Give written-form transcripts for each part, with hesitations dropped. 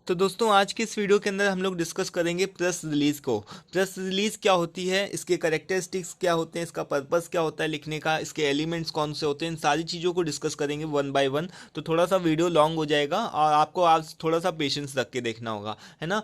तो दोस्तों आज की इस वीडियो के अंदर हम लोग डिस्कस करेंगे प्रेस रिलीज को। प्रेस रिलीज क्या होती है, इसके करेक्टरिस्टिक्स क्या होते हैं, इसका पर्पस क्या होता है लिखने का, इसके एलिमेंट्स कौन से होते हैं, इन सारी चीज़ों को डिस्कस करेंगे वन बाय वन। तो थोड़ा सा वीडियो लॉन्ग हो जाएगा और आपको आज थोड़ा सा पेशेंस रख के देखना होगा, है ना।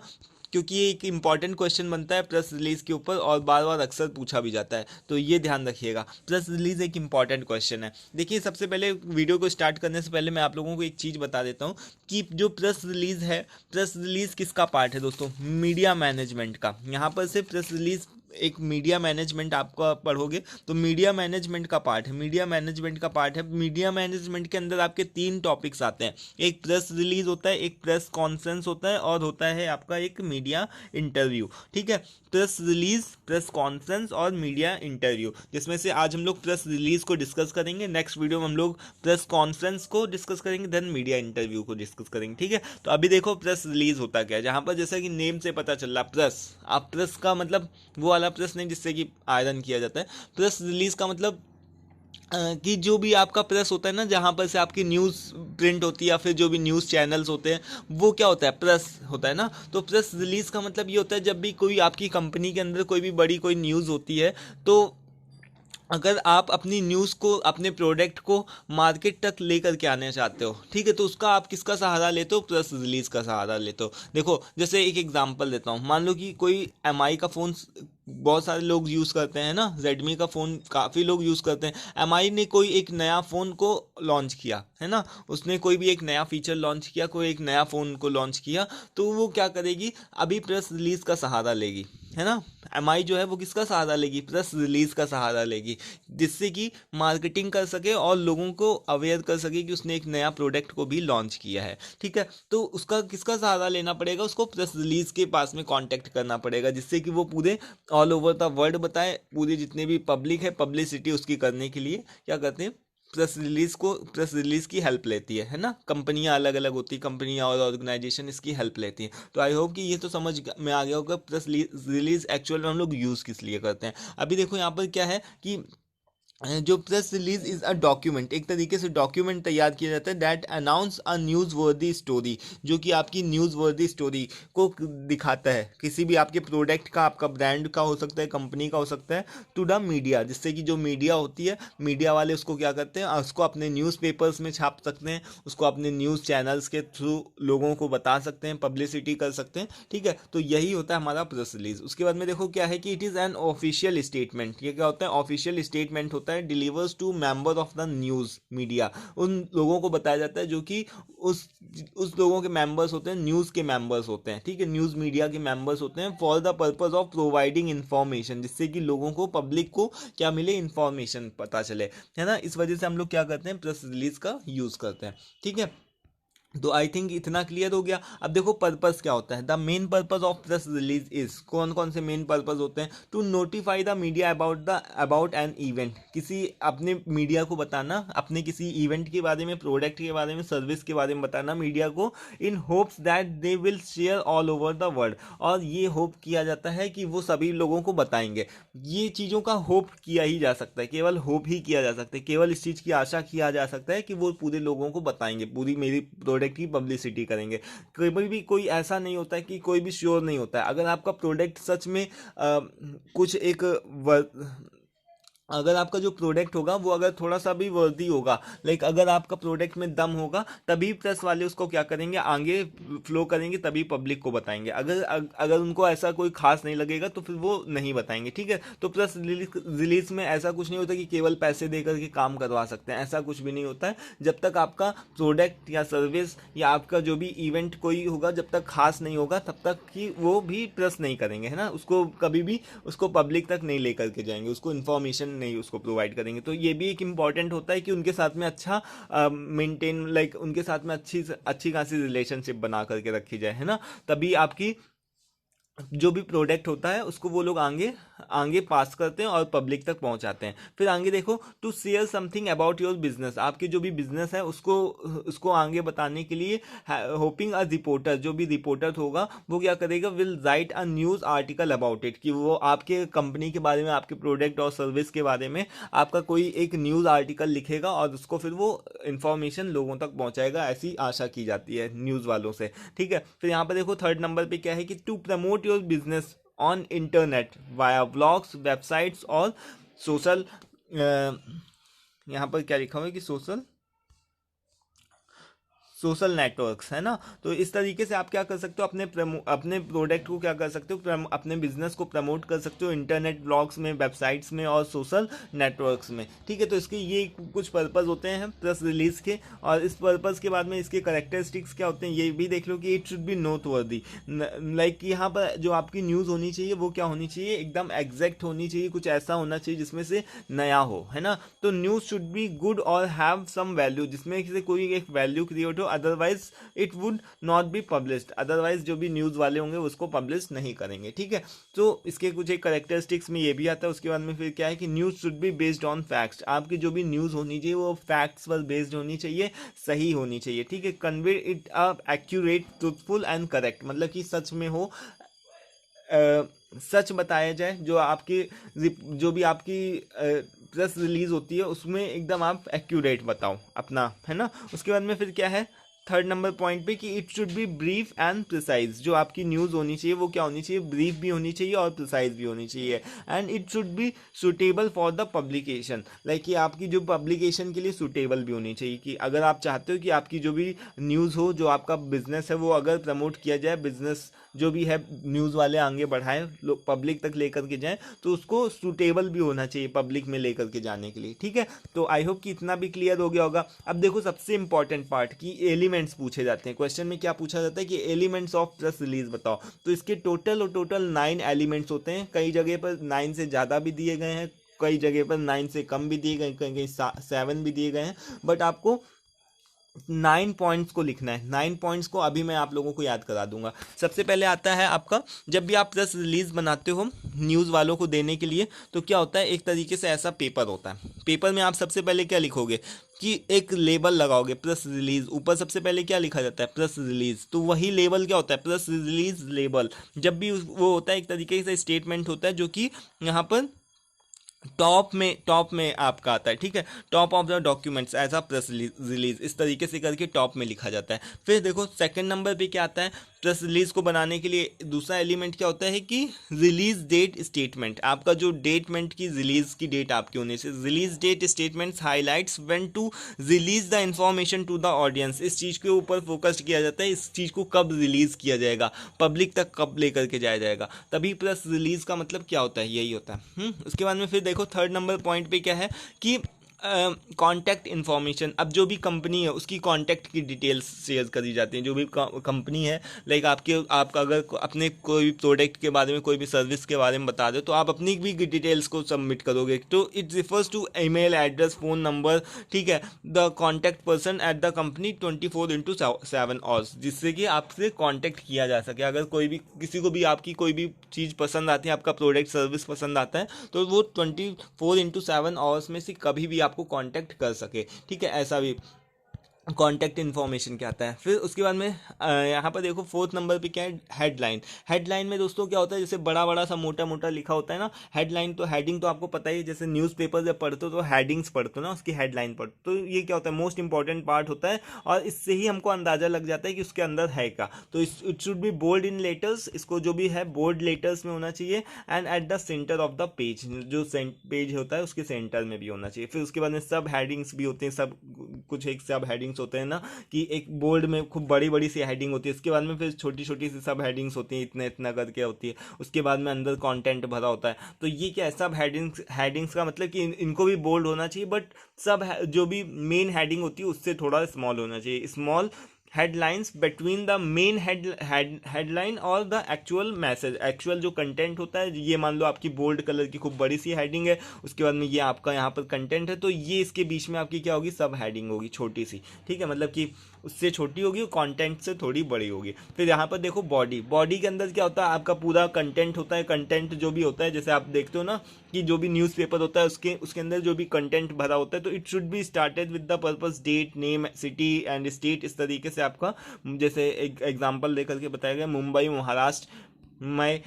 क्योंकि ये एक इंपॉर्टेंट क्वेश्चन बनता है प्रेस रिलीज के ऊपर और बार बार अक्सर पूछा भी जाता है, तो ये ध्यान रखिएगा। प्रेस रिलीज एक इंपॉर्टेंट क्वेश्चन है। देखिए, सबसे पहले वीडियो को स्टार्ट करने से पहले मैं आप लोगों को एक चीज़ बता देता हूँ कि जो प्रेस रिलीज है, प्रेस रिलीज किसका पार्ट है दोस्तों? मीडिया मैनेजमेंट का। यहाँ पर से प्रेस रिलीज एक मीडिया मैनेजमेंट आपको पढ़ोगे तो मीडिया मैनेजमेंट का पार्ट है, मीडिया मैनेजमेंट का पार्ट है। मीडिया मैनेजमेंट के अंदर आपके तीन टॉपिक्स आते हैं, एक प्रेस रिलीज होता है, एक प्रेस कॉन्फ्रेंस होता है और होता है आपका एक मीडिया इंटरव्यू। ठीक है, प्रेस रिलीज, प्रेस कॉन्फ्रेंस और मीडिया इंटरव्यू, जिसमें से आज हम लोग प्रेस रिलीज को डिस्कस करेंगे, नेक्स्ट वीडियो में हम लोग प्रेस कॉन्फ्रेंस को डिस्कस करेंगे, देन मीडिया इंटरव्यू को डिस्कस करेंगे। ठीक है, तो अभी देखो प्रेस रिलीज होता क्या है। जहां पर जैसा कि नेम से पता चल रहा प्रेस, आप प्रेस का मतलब वो वाला प्रेस नहीं जिससे कि आयरन किया जाता है। प्रेस रिलीज का मतलब कि जो भी आपका प्रेस होता है ना, जहाँ पर से आपकी न्यूज़ प्रिंट होती है या फिर जो भी न्यूज़ चैनल्स होते हैं, वो क्या होता है? प्रेस होता है ना। तो प्रेस रिलीज का मतलब ये होता है जब भी कोई आपकी कंपनी के अंदर कोई भी बड़ी कोई न्यूज़ होती है, तो अगर आप अपनी न्यूज़ को, अपने प्रोडक्ट को मार्केट तक लेकर के आने चाहते हो, ठीक है, तो उसका आप किसका सहारा लेते हो? प्रेस रिलीज का सहारा लेते हो। देखो, जैसे एक एग्जांपल देता हूँ। मान लो कि कोई एमआई का फ़ोन बहुत सारे लोग यूज़ करते हैं ना, रेडमी का फ़ोन काफ़ी लोग यूज़ करते हैं। एमआई ने कोई एक नया फ़ोन को लॉन्च किया है ना, उसने कोई भी एक नया फीचर लॉन्च किया, कोई एक नया फ़ोन को लॉन्च किया, तो वो क्या करेगी? अभी प्रेस रिलीज का सहारा लेगी, है ना। एमआई जो है वो किसका सहारा लेगी? प्रेस रिलीज का सहारा लेगी, जिससे कि मार्केटिंग कर सके और लोगों को अवेयर कर सके कि उसने एक नया प्रोडक्ट को भी लॉन्च किया है। ठीक है, तो उसका किसका सहारा लेना पड़ेगा? उसको प्रेस रिलीज के पास में कांटेक्ट करना पड़ेगा, जिससे कि वो पूरे ऑल ओवर द वर्ल्ड बताए, पूरी जितने भी पब्लिक है, पब्लिसिटी उसकी करने के लिए क्या करते हैं? प्रेस रिलीज की हेल्प लेती है ना। कंपनियां अलग अलग होती है, कंपनियां और ऑर्गेनाइजेशन इसकी हेल्प लेती हैं। तो आई होप कि ये तो समझ में आ गया होगा प्रेस रिलीज एक्चुअल में हम लोग यूज़ किस लिए करते हैं। अभी देखो यहाँ पर क्या है कि जो press release is a document, एक तरीके से डॉक्यूमेंट तैयार किया जाता है दैट अनाउंस अ न्यूज़ वर्दी स्टोरी, जो कि आपकी न्यूज़ वर्दी स्टोरी को दिखाता है, किसी भी आपके प्रोडक्ट का, आपका ब्रांड का हो सकता है, कंपनी का हो सकता है, टू द मीडिया, जिससे कि जो मीडिया होती है, मीडिया वाले उसको क्या करते हैं? उसको अपने न्यूज़पेपर्स में छाप सकते हैं, उसको अपने न्यूज़ चैनल्स के थ्रू लोगों को बता सकते हैं, पब्लिसिटी कर सकते हैं। ठीक है, तो यही होता है हमारा प्रेस रिलीज। उसके बाद में देखो क्या है कि it is an official statement. ये क्या होता है? ऑफिशियल स्टेटमेंट होता है, delivers to member of the news media. उन लोगों को बताया जाता है जो कि उस उस लोगों के मेंबर्स होते हैं, न्यूज़ के मेंबर्स होते हैं, ठीक है, न्यूज़ मीडिया के मेंबर्स होते हैं, for the purpose of providing information, जिससे कि लोगों को, पब्लिक को क्या मिले? इन्फॉर्मेशन पता चले, है ना। इस वजह से हम लोग क्या करते हैं? प्रेस रिलीज का यूज़ करते हैं। ठीक है, तो आई थिंक इतना क्लियर हो गया। अब देखो पर्पस क्या होता है। The main purpose of press release is, कौन कौन से मेन पर्पस होते हैं? To notify the media about an event, किसी अपने मीडिया को बताना, अपने किसी इवेंट के बारे में, प्रोडक्ट के बारे में, सर्विस के बारे में बताना मीडिया को, इन hopes that they will share all over the world. और ये होप किया जाता है कि वो सभी लोगों को बताएंगे। ये चीज़ों का होप किया ही जा सकता है, केवल होप ही किया जा सकता है, केवल इस चीज़ की आशा किया जा सकता है कि वो पूरे लोगों को बताएंगे, पूरी मेरी प्रोडक्ट की पब्लिसिटी करेंगे। कभी भी कोई ऐसा नहीं होता है कि कोई भी श्योर नहीं होता है। अगर आपका प्रोडक्ट सच में कुछ एक अगर आपका जो प्रोडक्ट होगा वो अगर थोड़ा सा भी वर्दी होगा, लाइक अगर आपका प्रोडक्ट में दम होगा, तभी प्रेस वाले उसको क्या करेंगे? आगे फ्लो करेंगे, तभी पब्लिक को बताएंगे। अगर अगर उनको ऐसा कोई खास नहीं लगेगा तो फिर वो नहीं बताएंगे। ठीक है, तो प्रेस रिलीज में ऐसा कुछ नहीं होता कि केवल पैसे देकर के काम करवा सकते हैं, ऐसा कुछ भी नहीं होता है। जब तक आपका प्रोडक्ट या सर्विस या आपका जो भी इवेंट कोई होगा, जब तक खास नहीं होगा, तब तक कि वो भी प्रेस नहीं करेंगे, है ना। उसको कभी भी उसको पब्लिक तक नहीं लेकर के जाएंगे, उसको इन्फॉर्मेशन नहीं उसको प्रोवाइड करेंगे। तो ये भी एक इंपॉर्टेंट होता है कि उनके साथ में अच्छा मेंटेन, लाइक उनके साथ में अच्छी अच्छी खासी रिलेशनशिप बना करके रखी जाए, है ना। तभी आपकी जो भी प्रोडक्ट होता है उसको वो लोग आगे आगे पास करते हैं और पब्लिक तक पहुंचाते हैं। फिर आगे देखो, to share something about your business, आपके जो भी बिजनेस है उसको उसको आगे बताने के लिए होपिंग अ रिपोर्टर, जो भी रिपोर्टर होगा वो क्या करेगा, will write a news article about it, कि वो आपके कंपनी के बारे में, आपके प्रोडक्ट और सर्विस के बारे में आपका कोई एक न्यूज़ आर्टिकल लिखेगा और उसको फिर वो इंफॉर्मेशन लोगों तक पहुंचाएगा, ऐसी आशा की जाती है न्यूज़ वालों से। ठीक है, फिर यहाँ पर देखो थर्ड नंबर पे क्या है कि to promote your business on internet via vlogs, websites और सोशल, यहाँ पर क्या लिखा हुआ है कि सोशल सोशल नेटवर्क्स है ना। तो इस तरीके से आप क्या कर सकते हो, अपने प्रोडक्ट को क्या कर सकते हो, अपने बिजनेस को प्रमोट कर सकते हो इंटरनेट ब्लॉग्स में, वेबसाइट्स में और सोशल नेटवर्क्स में। ठीक है, तो इसके ये कुछ पर्पस होते हैं प्रेस रिलीज के, और इस पर्पस के बाद में इसके करेक्टरिस्टिक्स क्या होते हैं ये भी देख लो कि it should B noteworthy, like यहाँ पर जो आपकी न्यूज़ होनी चाहिए वो क्या होनी चाहिए, एकदम एग्जैक्ट होनी चाहिए, कुछ ऐसा होना चाहिए जिसमें से नया हो, है ना। तो न्यूज़ शुड बी गुड और हैव सम वैल्यू, जिसमें से कोई एक वैल्यू क्रिएट हो, otherwise it would not be published, otherwise जो भी न्यूज़ वाले होंगे उसको पब्लिश नहीं करेंगे। ठीक है, तो इसके कुछ एक करेक्टरिस्टिक्स में ये भी आता है। उसके बाद में फिर क्या है कि news should be based on facts, आपकी जो भी न्यूज़ होनी चाहिए वो फैक्ट्स पर बेस्ड होनी चाहिए, सही होनी चाहिए। ठीक है, convey it a accurate, truthful and correct, मतलब कि सच में हो, सच बताया जाए, जो भी आपकी प्रेस रिलीज होती है उसमें एकदम आप एक्यूरेट बताओ अपना, है ना। उसके बाद में फिर क्या है थर्ड नंबर पॉइंट पे कि it should B brief and precise, जो आपकी न्यूज़ होनी चाहिए वो क्या होनी चाहिए, ब्रीफ भी होनी चाहिए और प्रिसाइज भी होनी चाहिए। And it should be suitable for the publication, like कि आपकी जो पब्लिकेशन के लिए सुटेबल भी होनी चाहिए, कि अगर आप चाहते हो कि आपकी जो भी न्यूज़ हो, जो आपका बिजनेस है वो अगर प्रमोट किया जाए, बिजनेस जो भी है न्यूज़ वाले आगे बढ़ाएं, लोग पब्लिक तक लेकर के जाएं, तो उसको सूटेबल भी होना चाहिए पब्लिक में लेकर के जाने के लिए। ठीक है, तो आई होप कि इतना भी क्लियर हो गया होगा। अब देखो सबसे इंपॉर्टेंट पार्ट की एलिमेंट्स पूछे जाते हैं। क्वेश्चन में क्या पूछा जाता है कि एलिमेंट्स ऑफ प्रेस रिलीज बताओ, तो इसके टोटल 9 एलिमेंट्स होते हैं। कई जगह पर 9 से ज़्यादा भी दिए गए हैं, कई जगह पर 9 से कम भी दिए गए, कहीं कहीं 7 भी दिए गए हैं, बट आपको 9 पॉइंट्स को लिखना है। 9 पॉइंट्स को अभी मैं आप लोगों को याद करा दूंगा। सबसे पहले आता है आपका, जब भी आप प्रेस रिलीज बनाते हो न्यूज़ वालों को देने के लिए, तो क्या होता है, एक तरीके से ऐसा पेपर होता है। पेपर में आप सबसे पहले क्या लिखोगे कि एक लेबल लगाओगे प्रेस रिलीज, ऊपर सबसे पहले क्या लिखा जाता है, प्रेस रिलीज, तो वही लेबल क्या होता है, प्रेस रिलीज लेबल। जब भी वो होता है एक तरीके से स्टेटमेंट होता है, जो कि यहाँ पर टॉप में आपका आता है। ठीक है, top of the documents as a press release, इस तरीके से करके टॉप में लिखा जाता है। फिर देखो सेकंड नंबर पे क्या आता है, प्रेस रिलीज को बनाने के लिए दूसरा एलिमेंट क्या होता है कि रिलीज डेट स्टेटमेंट, आपका जो डेटमेंट की रिलीज की डेट आपकी होने से, release date statements highlights when to release the information to the audience, इस चीज़ के ऊपर फोकस किया जाता है, इस चीज़ को कब रिलीज किया जाएगा, पब्लिक तक कब लेकर के जाया जाएगा, तभी प्रेस रिलीज का मतलब क्या होता है, यही होता है। उसके बाद में फिर देखो थर्ड नंबर पॉइंट पे क्या है कि कॉन्टैक्ट इन्फॉर्मेशन, अब जो भी कंपनी है उसकी कॉन्टैक्ट की डिटेल्स शेयर करी जाती हैं। जो भी कंपनी है, लाइक आपका अगर अपने कोई भी प्रोडक्ट के बारे में, कोई भी सर्विस के बारे में बता दो, तो आप अपनी भी डिटेल्स को सबमिट करोगे। तो it refers to email address, phone number, ठीक है, the contact person at the company 24/7 hours, जिससे कि आपसे कॉन्टैक्ट किया जा सके। अगर कोई भी किसी को भी आपकी कोई भी चीज़ पसंद आती है, आपका प्रोडक्ट सर्विस पसंद आता है, तो वो 24/7 आवर्स में से कभी भी आपको कांटेक्ट कर सके। ठीक है, ऐसा भी कॉन्टैक्ट इन्फॉर्मेशन क्या आता है। फिर उसके बाद में यहाँ पर देखो फोर्थ नंबर पे क्या है, हेडलाइन। हेडलाइन में दोस्तों क्या होता है, जैसे बड़ा बड़ा सा मोटा मोटा लिखा होता है ना हेडलाइन, तो हेडिंग तो आपको पता ही है, जैसे न्यूज़पेपर जब पढ़ते हो तो हेडिंग्स पढ़ते हो ना, उसकी हेडलाइन पढ़ते, तो ये क्या होता है, मोस्ट इंपॉर्टेंट पार्ट होता है, और इससे ही हमको अंदाज़ा लग जाता है कि उसके अंदर है क्या। तो it should be bold in letters, इसको जो भी है बोल्ड लेटर्स में होना चाहिए, and at the centre of the page, जो पेज होता है उसके सेंटर में भी होना चाहिए। फिर उसके बाद में सब हेडिंग्स भी होते हैं, सब कुछ एक सब हेडिंग्स होते हैं ना, कि एक बोर्ड में खूब बड़ी बड़ी सी हेडिंग होती है, उसके बाद में फिर छोटी छोटी सी सब हेडिंग्स होती हैं, इतना इतना करके होती है, उसके बाद में अंदर कंटेंट भरा होता है। तो ये क्या है, सब हेडिंग्स का मतलब कि इनको भी बोल्ड होना चाहिए, बट सब जो भी मेन हेडिंग होती है उससे थोड़ा स्मॉल होना चाहिए, small headlines between the main headline और द एक्चुअल मैसेज। एक्चुअल जो कंटेंट होता है, ये मान लो आपकी बोल्ड कलर की खूब बड़ी सी हेडिंग है, उसके बाद में ये आपका यहाँ पर कंटेंट है, तो ये इसके बीच में आपकी क्या होगी, सब हेडिंग होगी छोटी सी, ठीक है, मतलब कि उससे छोटी होगी, कंटेंट से थोड़ी बड़ी होगी। फिर यहाँ पर देखो बॉडी, बॉडी के अंदर क्या होता है, आपका पूरा कंटेंट होता है। कंटेंट जो भी होता है, जैसे आप देखते हो ना कि जो भी न्यूज़पेपर होता है उसके उसके अंदर जो भी कंटेंट भरा होता है, तो it should be started with the purpose, date, name, city and state, इस तरीके से आपका, जैसे एक एग्जांपल लेकर के बताया गया, मुंबई महाराष्ट्र मई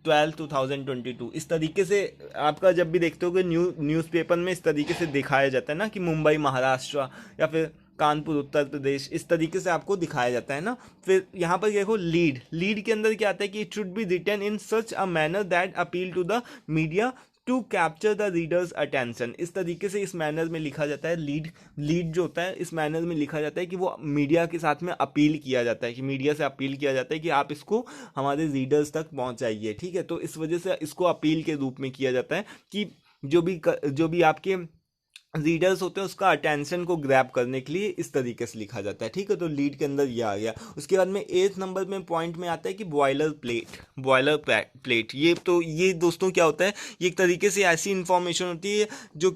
12 2022, इस तरीके से आपका जब भी देखते हो कि न्यूज़पेपर में इस तरीके से दिखाया जाता है ना कि मुंबई महाराष्ट्र या फिर कानपुर उत्तर प्रदेश, इस तरीके से आपको दिखाया जाता है ना। फिर यहाँ पर देखो लीड, लीड के अंदर क्या आता है कि it should be written in such a manner that appeal to the media to capture the readers attention, इस तरीके से इस मैनर में लिखा जाता है। लीड, लीड जो होता है इस मैनर में लिखा जाता है कि वो मीडिया के साथ में अपील किया जाता है, कि मीडिया से अपील किया जाता है कि आप इसको हमारे रीडर्स तक पहुंचाइए, ठीक है। तो इस वजह से इसको अपील के रूप में किया जाता है कि जो भी आपके रीडर्स होते हैं उसका अटेंशन को ग्रैब करने के लिए इस तरीके से लिखा जाता है, ठीक है। तो लीड के अंदर ये आ गया। उसके बाद में 8 नंबर में पॉइंट में आता है कि बॉयलर प्लेट, बॉयलर प्लेट, ये तो ये दोस्तों क्या होता है, ये एक तरीके से ऐसी इंफॉर्मेशन होती है जो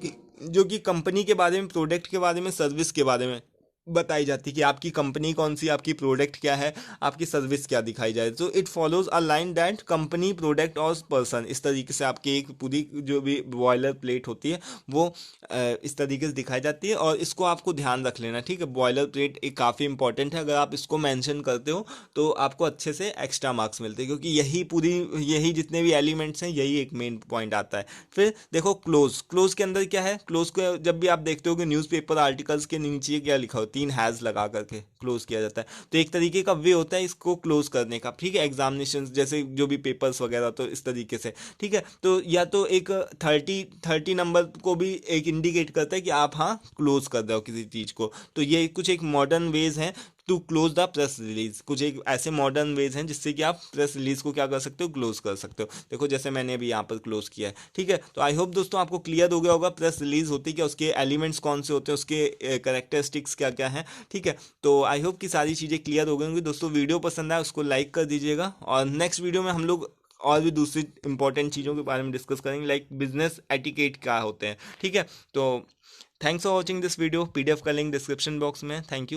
कि कंपनी के बारे में, प्रोडक्ट के बारे में, सर्विस के बारे में बताई जाती है कि आपकी कंपनी कौन सी, आपकी प्रोडक्ट क्या है, आपकी सर्विस क्या दिखाई जाए। तो it follows a line that company, product और पर्सन, इस तरीके से आपकी एक पूरी जो भी बॉयलर प्लेट होती है वो इस तरीके से दिखाई जाती है, और इसको आपको ध्यान रख लेना, ठीक है। बॉयलर प्लेट एक काफ़ी इंपॉर्टेंट है, अगर आप इसको मेंशन करते हो तो आपको अच्छे से एक्स्ट्रा मार्क्स मिलते हैं, क्योंकि यही जितने भी एलिमेंट्स हैं, यही एक मेन पॉइंट आता है। फिर देखो क्लोज, क्लोज के अंदर क्या है, क्लोज को जब भी आप देखते हो कि न्यूज़पेपर आर्टिकल्स के नीचे क्या लिखा हो, 3 हैज लगा करके क्लोज किया जाता है, तो एक तरीके का वे होता है इसको क्लोज करने का, ठीक है। एग्जामिनेशन जैसे जो भी पेपर्स वगैरह, तो इस तरीके से, ठीक है। तो या तो एक 30 नंबर को भी एक इंडिकेट करता है कि आप हाँ क्लोज कर रहे हो किसी चीज़ को। तो ये कुछ एक मॉडर्न वेज हैं to close the press release, कुछ एक ऐसे मॉडर्न वेज हैं जिससे कि आप प्रेस रिलीज को क्या कर सकते हो, क्लोज कर सकते हो। देखो जैसे मैंने अभी यहाँ पर क्लोज किया है, ठीक है। तो आई होप दोस्तों आपको क्लियर हो गया होगा प्रेस रिलीज होती क्या, उसके एलिमेंट्स कौन से होते हैं, उसके करेक्टरिस्टिक्स क्या क्या हैं, ठीक है। तो आई होप कि सारी चीज़ें क्लियर हो गई होंगी दोस्तों। वीडियो पसंद आए उसको लाइक कर दीजिएगा, और नेक्स्ट वीडियो में हम लोग और भी दूसरी इंपॉर्टेंट चीज़ों के बारे में डिस्कस करेंगे, लाइक बिजनेस एटिकेट क्या होते हैं, ठीक है। तो thanks for watching this video, PDF का लिंक डिस्क्रिप्शन बॉक्स में। Thank you.